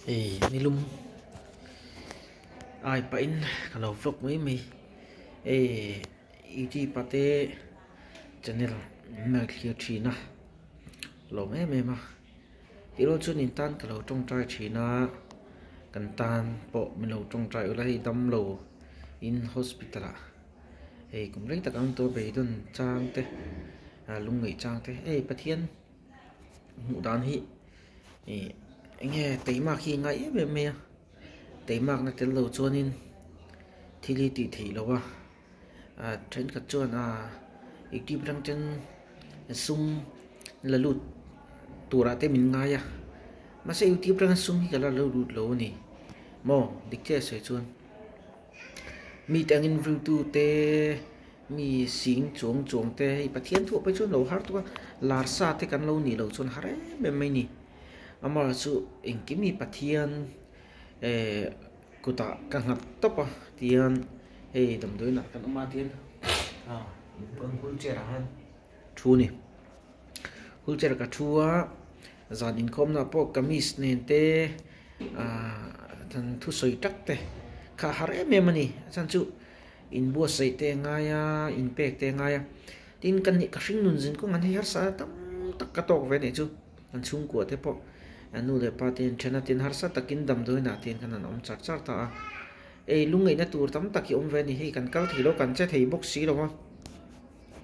Ni lum ai pain kalau vlog mi iti pate channel mer khio china lo me ma iro chu nin tan kalau trong trai china kan tan po mi lo trong trai ulai dam lo in hospital kum rei ta kam to be don chang te lung ngai chang te pathian mu dan hi nghe tây mạc khi ngay về mẹ tây mạc là tên lâu cho nên thì li tị thị lâu trên các chuan ít đi đang trên sung là lụt tụ ra tên mình ngay mà sẽ ít đi đang sung thì là lâu lụt lâu nè mò địch chơi sợi chuan mi đang in view tu te mi xính chuông te bắt thiên thuộc bây chuan lâu hát tu là sa te kan lâu nè lâu chuan hát ấy mẹ nè amar su ingkimi pathian kuta kan hat topa tian dam doi na kan ma tian pang wheelchair han thu ni wheelchair ka thua zan in khom na po kamis nen te than thu soi tak te kha har em mani chan chu in bo sei te nga ya in pek te nga ya tin kan ni ka hring nun jin ko ngan hi har sa tam tak ka tok ve ne chu an chung ko te po anu le patin chana tin har sa takin dam doi na tin kan om char char ta lungai na tur tam taki om ve ni hi kan kal thilo kan che thei box si lo ma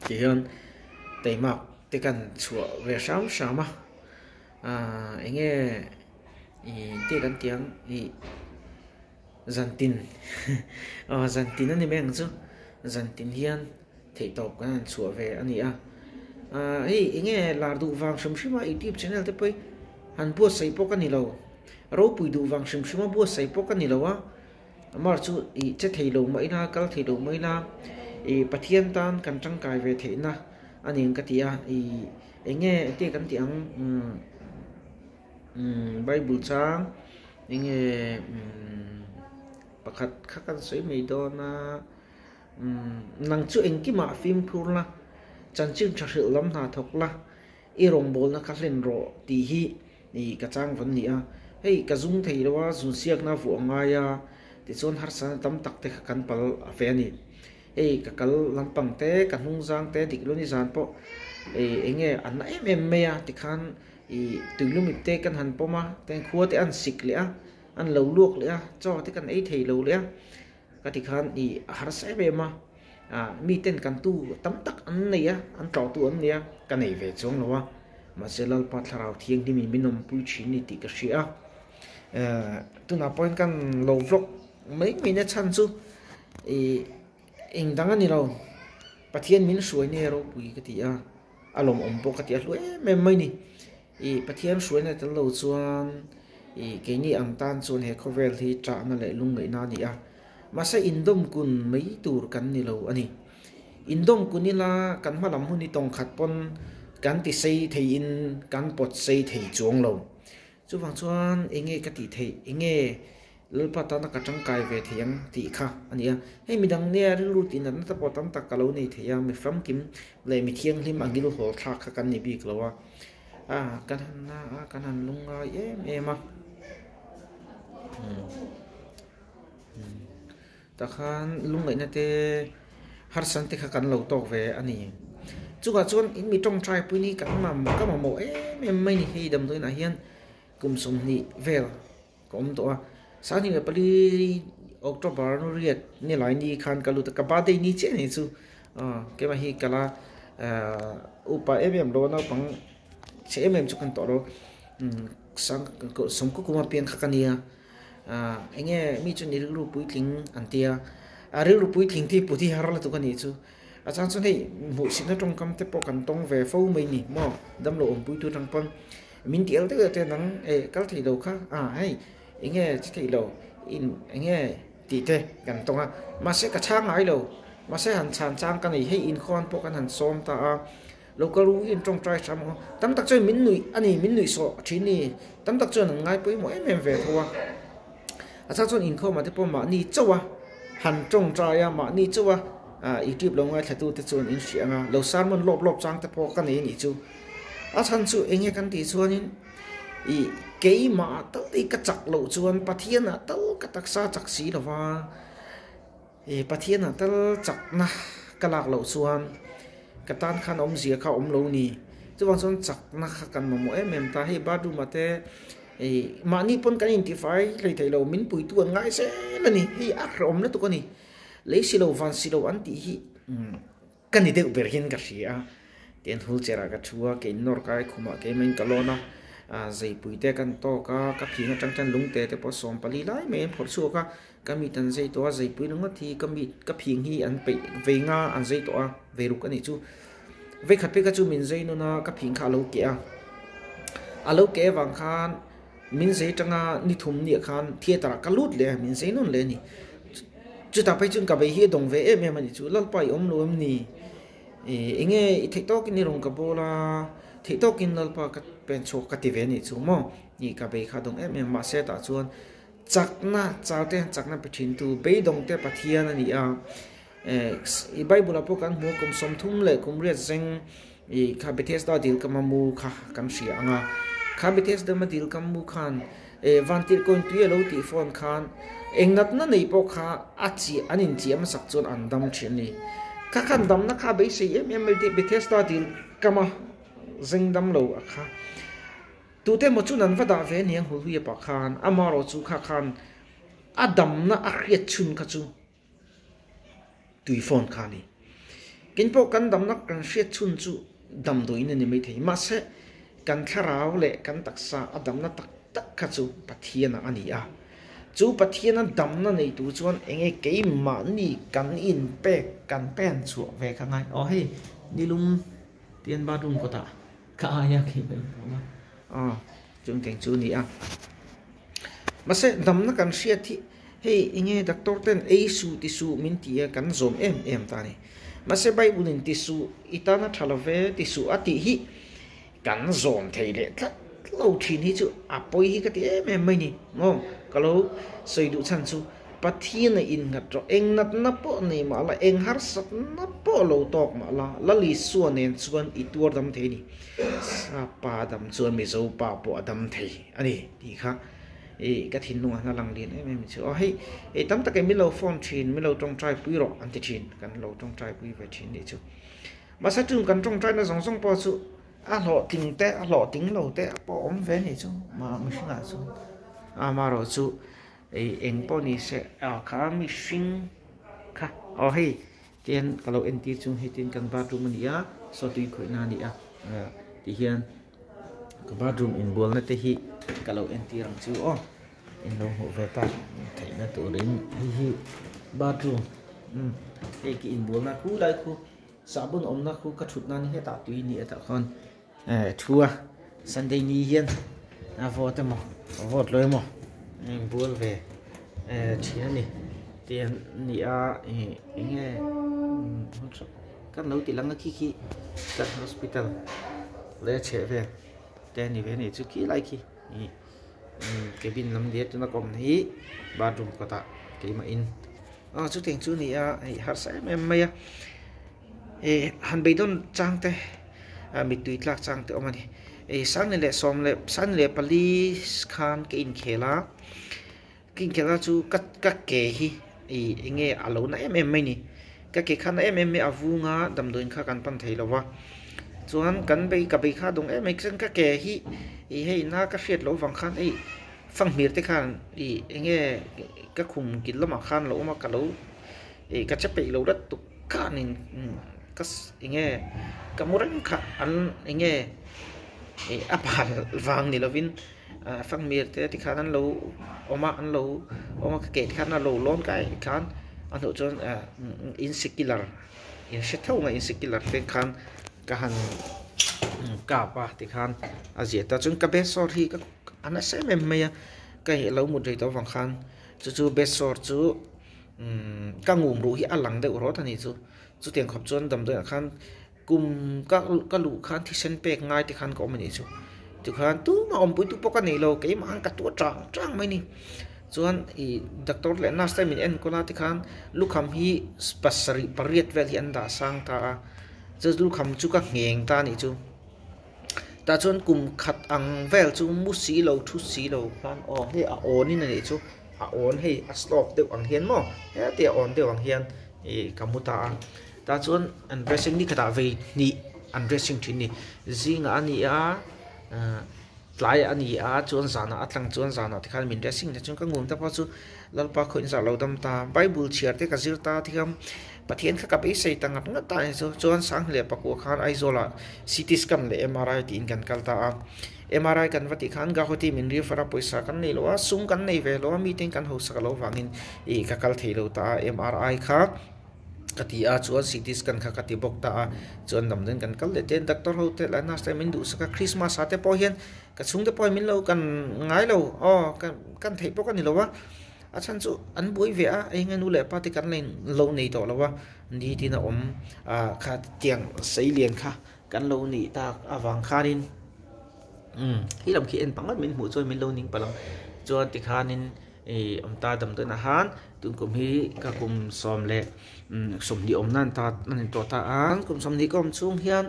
ti hian tei mak te kan chua ve sam sama enge te kan tiang zantin zantin ani meng chu zantin hian thei top kan chua ve ani enge lar du wang sham shima youtube channel te poi han bua sei po kan ni lo ro pui du wang shim shima bua sei po kan ni lo mar chu che thei lo mai na kal thei lo mai na pathian tan kan tang kai ve the na aning ka tia enge te kan tiang bible chang enge pakhat khakan soi mei do na nang chu engki ma film phur la chan chim thil lam na thok la rong bol na ka len ro ti hi ni ka chang van ni ka zung thei rawa zun siak na fu anga ya ti chon har sa tam tak te kan pal afe ni ka kal lampang te kan hung jang te dik lo ni zan po enge an na me ya ti khan tuilum te kan han po ma ten khuwa te an sik le an lo luok le cho te kan thei lo le ka ti khan har sa be ma mi ten kan tu tam tak an nei an tro tu an nia kan nei ve chong lo mà sẽ lal pat tharau thieng đi mình nom pui chin ni ti ka ria tu na point kan lo vlog mấy minute chan chu ing dang ani lo pathian min suai ne ro pui ka ti alom om po ka ti lu me mai ni pathian suai na tan lo chuan ke ni ang tan chuan he khovel hi tra na le lung ngai na ni mà sẽ indom kun mấy tur kan ni lo ani indom kunila kan malam hu ni tong khat pon kan ti sei thei in kan pot sei thei chuang lo chu wang chuan enge ka ti thei enge lpa ta na ka tang kai ve thiang ti kha ania hei midang ne ru tin na ta potam ta kalo nei theya mi fam kim le mi thiang hlim angil hol thak kha kan ni bi klowa kan na kan han lunga ema ta khan lungai na te har san te kha kan lo tok ve ani chuka chuan in mi tong trai pui ni kan ma mo em mai ni hei dam doi na hian kum sum ni vel kom to sa ni pali october no riat ni lai ni khan kalu ta ka ba dei ni che ni chu ke ma hi kala upa em lo na pang che em chu kan to ro sang ko som ko kuma pian khakania enge mi chu ni ru pui tling antia ru pui tling ti puthi har la tu kan ni chu achang chu nei mu sin na tong kam te po kan tong ve fo mai ni mo dam lo om pui tu tang pon min tiel te nang kal thei lo kha hai enge thei lo in enge ti te kan tong ma se ka chang ai lo ma se han chan chang kan nei hei in khon po kan han som ta local in tong trai sam tam tak choi min nui so thini tam tak choi ngai pui mo em ve thowa achang chu in kho ma te po ma ni chowa han tong trai ma ni chowa YouTube lo ngai thatu te chon in sianga lo sarmon lop chang te po kan ni chu chan chu enge kan ti chuanin i ke ma tal i ka chak lo chuan pathiana tal ka taksa chak si lawa e pathiana tal chak na kalak lo chuan katan khan om zia kha om lo ni chuan chuan chak na kha kan mo em ta hi ba du mate e mani pon kan identify lei thei lo min pui tu ngai se la ni hi a rom na tu ko ni lei si lo van si lo an ti hi kan ni de ber hin ka ria ten hul chera ka thua ke nor kai khuma ke men kalona zai pui te kan to ka phinga chang chan lung te te po som pali lai me phor chu ka kami tan zai to zai pui nang thi kami ka phing hi an pe venga an zai to ve ru ka ni chu ve khat pe ka chu min zai no na ka phing kha lo ke a lo ke wang khan min zai tanga ni thum ni khan thia tara ka lut le min zai non le ni chu ta pai chung ka be hi dong ve em em ni chu lal pai om lo em ni inge TikTok ni rong ka bola TikTok in lal pa ka pen chok ka ti ve ni chu mo ni ka be kha dong em ma se ta chuan chakna chaute chakna pichin tu be dong te pathian ani a i bible apo kan mo kum som thum le kum re zeng i kha betes da dil kamamu kha kan sia anga kha betes da ma dil kamu khan vantir kon tu lo ti phone khan engnat na nei po kha achi anin chi am sak chon andam thini ka khan dam na kha be se em betes da dil kama zeng dam lo kha tu te mo chu nan va da ve niang hu hi pa khan amaro chu kha khan adam na a khriat chun kha chu tui phone khani kin po kan dam na kan hriat chun chu dam do in ni mai thei ma se kan tharau le kan taksa adam na tak tak kha chu pathiana ani a chu pathiana dam na nei tu chuan enge ke ma ni kan in pe kan pen chu ve kha ngai o hei nilum tian ba dum ko ta ka ya ke be ma chung teng chu ni a ma se dam na kan hriat thi hei inge doctor ten su ti su min ti kan zom em ta ni ma se bible in ti su itana thalove ti su ati hi kan zom thei le tlat lo thin hi chu apoi hi ka ti em mai ni ngom ka lo sei du chan chu pathian in ngat ro eng nat na po nei ma la eng har sat na po lo tok ma la li suan nen chuan i tur dam thei ni sa pa dam chuan mi zo pa po dam thei ani ti kha ka thin nu na lang lin em chu hei tam ta ke mi lo phone thin mi lo tong trai pui ro an ti thin kan lo tong trai pui ve thin ni chu ma sa chung kan tong trai na song song po chu a lo ting te a lo ting lo te po om ve ni chu ma mi sna chu a ma ro chu eng po ni se a kha mi sing kha hei ten ka lo en ti chung hi tin kan ba tu mani a so ti khoi na ni a ti hian ka bathroom in bol na te hi kalau enti rang chu in lo ho ve ta thai na tu rin hi bathroom ki in bol na khu lai khu sabun om na khu ka thut na ni he ta tui ni ta khon thua sunday ni hian a vote mo vote loi mo in bol ve thia ni tiền ni a inge kan lo ti lang ki kan hospital le che ve tên ni ve ni chu ki lai ki cái bin lam dia tu na kom hi bathroom ko ta ke ma in chu teng chu ni a har sa em mai han be don chang te mi tui tlak chang te omani san le som le san le pali khan ke in khela chu ka ke hi nge alo na em mai ni ka ke khan em me avunga dam doin kha kan pan thei lowa chuan kan be ka be kha dong em chen ka ke hi hei na ka hriat lo wang khan phang mir te khan nge ka khum kin lama khan lo ma ka lo ka chape lo rat tu khan in ka nge ka muran kha an nge apal wang ni lovin phang mir te ti khan an lo oma ka ke khan na lo lon kai khan an ho chon insecular in se thau nga insecular te khan ka han ka pa ti khan azia ta chung ka be sor hi ka ana se me me ka he lo mu dei to wang khan chu be sor chu ka ngum ru hi alang de ro thani chu tiang khop chon dam de khan kum ka lu khan thi sen pek ngai ti khan ko mani chu khan tu ma om pui tu poka nei lo ke ma ka tu trang mai ni chuan doctor le nas ta min en ko la ti khan lu kham hi spasari pariat vel hi an da sang ta chu lu kham chu ka ngeng ta ni chu ta chuan kum khat ang vel chu mu si lo thu si lo khan o he a on in ani chu a on he a slop de ang hian mo he te on de ang hian kamuta ta chuan an dressing ni khata ve ni an dressing thin ni zinga ani a tlai ani a chuan zana atlang chuan zana ti khan min dressing ne chung ka ngum ta pa chu lalpa khoin za lo dam ta bible chiar te ka zir ta thiam pathian kha kap sei tang nga ta so chuan sang le pa ko khan aizola CT scan le MRI ti in kan kalta a MRI kan vati khan ga hoti min ri fara poisa kan nei lo a sung kan nei ve lo meeting kan ho sa lo wangin ka kal thei lo ta MRI kha kati a chuan CT scan kha kati bok ta a chuan dam den kan kal le ten doctor ho te la na sta min du saka Christmas ate po hian ka chung te po min lo kan ngai lo kan thei po kan ni lo wa a chan chu an bui ve a enga nu le pa ti kan len lo nei to lo wa ni ti na om kha tiang sei lian kha kan lo ni ta awang kharin hi lam khi en pangat min mu choi min lo ning palang chuan ti khanin om ta dam te na han tun kum hi ka kum som le som ni om nan ta nan to ta an kum som ni kom chung hian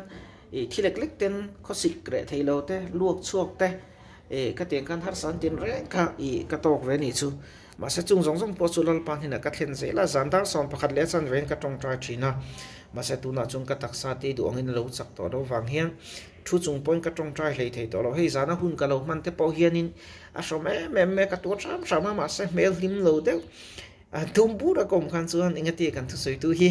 thilek lek ten kho sik kre thailo te luok chuak te ka tiang kan har san tin re kha ka tok ve ni chu ma se chung zong po chulal pan hina ka thlen ze la zan dar som pakhat le chan ven ka tong tra china ma se tu na chung ka taksa ti du angin lo chak to do wang hian thu chung point ka tong tra hlei thei to lo hei zana hun ka lo man te po hianin a som me ka to sam ma se mel him lo de tum bu ra kom khan chuan ingati kan thu soi tu hi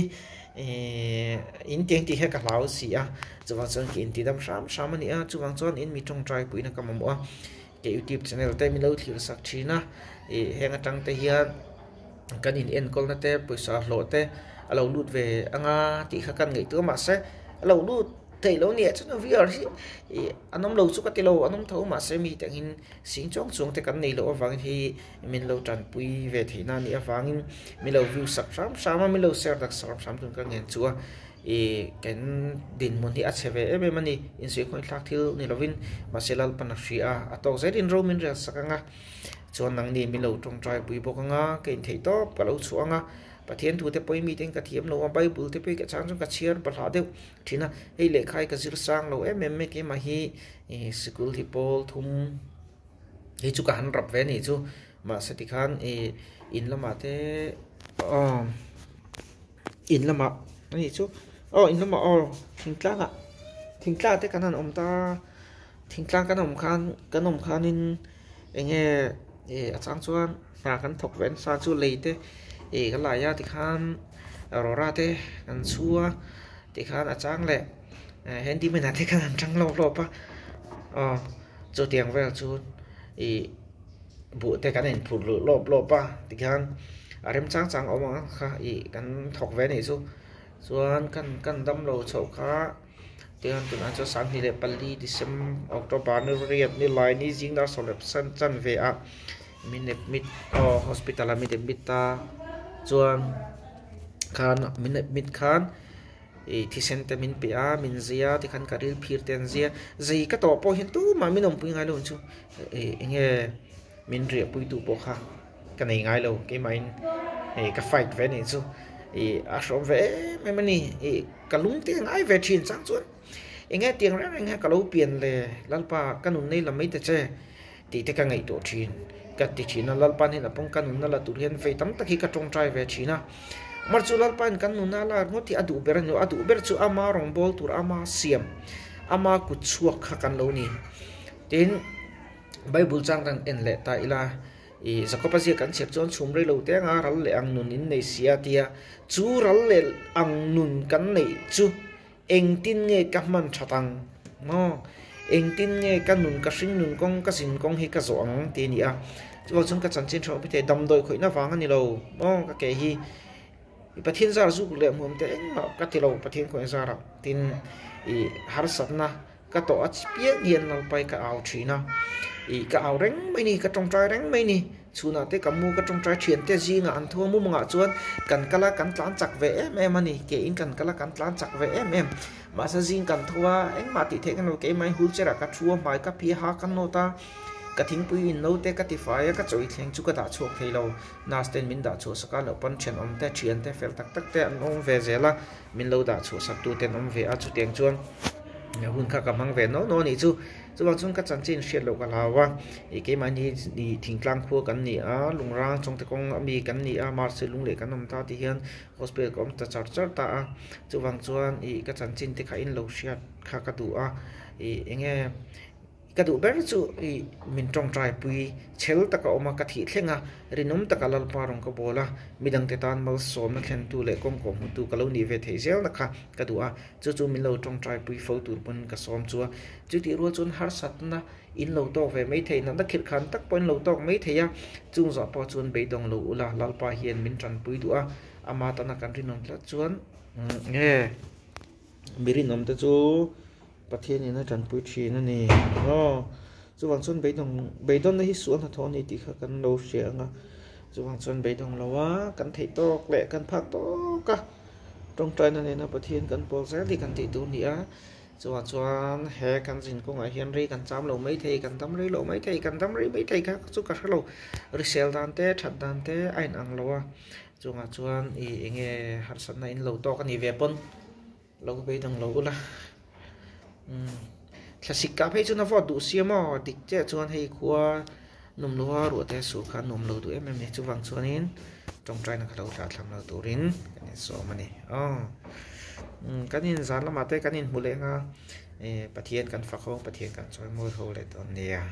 in tiang ti he ka lau si a chuwa chuan ki in ti dam sam ani a chuwang chuan in mi tong trai puina ka mamu a ke YouTube channel te mi lo thlir sak thina henga tang te hian kan in en kol na te poisa hlo te alo lut ve anga ti kha kan ngai tu ma se alo lut thei lo ni chu vr hi anom lo chu ka ti lo anom tho ma se mi te hin sing chong chung te kan nei lo awang hi min lo tran pui ve theina ni awangin mi lo view sak sam mi lo share dak sam tun ka ngen chuwa kan din mon hi a cheve e mani in se khoi thak thil ni lovin maselal panafia atok zedin romin re sakanga chuan nang ni mi lo tong trai pui bokanga kein thei to ka lo chuanga pathian thu te poi meeting ka thiam lo bible te pe ka chang ka chiar bala deu thina ei le khai ka zir sang lo em me ke ma hi school hi pol thum hi chu ka han rap ve ni chu ma se ti khan in lama te in lama ni chu in lama thingtla te kanan om ta thingtla kanom khan in enge achang chuan ra kan thok ven sa chu leite ka la ya ti khan rora te kan chua ti khan achang le hendi mena te kan chang lo pa chu tiang vel chu bu te kan en phul lo pa ti khan arem chang om kha kan thok ve ni chu chuan kan dam lo chho kha tiang tu na cho sang hi le pali disem october ni riat ni lai ni jing da solep san chan ve a minep mit hospital a mit ta chuan khan mit khan thi sente min pia min zia ti khan karil phir ten zia zai ka to po hin tu ma min om pui ngai lo chu enge min ria pui tu po kha ka nei ngai lo ke main ka fight ve ni chu a shom ve me mani ka lung te ngai ve thin chang chuan enge tiang ra enge ka lo pian le lalpa kanun nei la mai te che ti te ka ngai to thin ka ti china lalpan hin apong kanun na la tur hian ve tam takhi ka tong trai ve china mar chu lalpan kanun na la ngoti adu ber chu ama rong bol tur ama siam ama ku chuak kha kan lo ni tin bible chang ran en le ta ila zakopa ji kan chep chon chum re lo te nga ral le ang nun in nei sia tia chu ral le ang nun kan nei chu eng tin nge ka man thatang mo eng tin nge ka nun ka sing nun kong ka sin kong hi ka zo ang ti ni a chu chung ka chan chin tho bi te dam doi khoi na wang ani lo mo ka ke hi pathian zar zu le mum te eng ma ka ti lo pathian ko zara tin har satna ka to ach pia hian lo pai ka au thina ka au reng mai ni ka tong trai reng mai ni chuna te kamu ka tong trai thian te ji nga an thua mu nga chuan kan kala kan tlan chak ve em ani ke in kan kala kan tlan chak ve em ma sa jing kan thua eng ma ti the kan lo ke mai hul chera ka thua mai ka pi ha kan no ta ka thing pui in no te ka ti fa ya ka choi thleng chu ka da chok theilo na sten min da chu saka lo pan chen om te thian te fel tak te an om ve zela min lo da chu sak tu ten om ve a chu teng chuan hun kha kamang ve no ni chu chuwang chung ka chanchin hriat lo ka lawa ke mani ni thingtlang khu kan ni a lungrang chongte kong ami kan ni a marse lungle kan om ta ti hian hospital kom ta char ta a chuwang chuan ka chanchin te kha in lo hriat kha ka du a enge ka du ber chu min tong trai pui chel taka oma ka thi thlenga rinum taka lal parong ka bola midang te tan mal som na thlen tu le kom kom tu ka lo ni ve thei zel na kha ka du a chu min lo tong trai pui fo tur pun ka som chu chu ti ro chun har sat na in lo to ve mai thei na da khit khan tak point lo tok mai thei ya chung zo po chun be dong lo ula lal pa hian min tran pui du a ama ta na kan rinom tla chuan nge mirin nom te chu pathian ina tran pui thi na ni chuwang chun beidon na hi suan ha thoni ti kha kan lo hrianga chuwang chun beidong lawa kan thei tok le kan phak to ka tong trai na ne na pathian kan pol sa ti kan ti tu ni a chuan he kan jin ko ngai hian ri kan cham lo mai thei kan tam ri lo mai thei kan tam ri mai thei kha chu ka lo resel dan te that dan te ain ang lawa chuan enge har san na in lo to ka ni ve pon lo beidong lo ula classic ka phei chu na vot du siamo dik che chuan hei khuwa num lo ru te su kha num lo du em ni chuwang chuanin tong trai na khalo tha thlam lo turin kan so mani kanin zan lama te kanin hulenga pathian kan fakho pathian kan choi moi ho le ton nia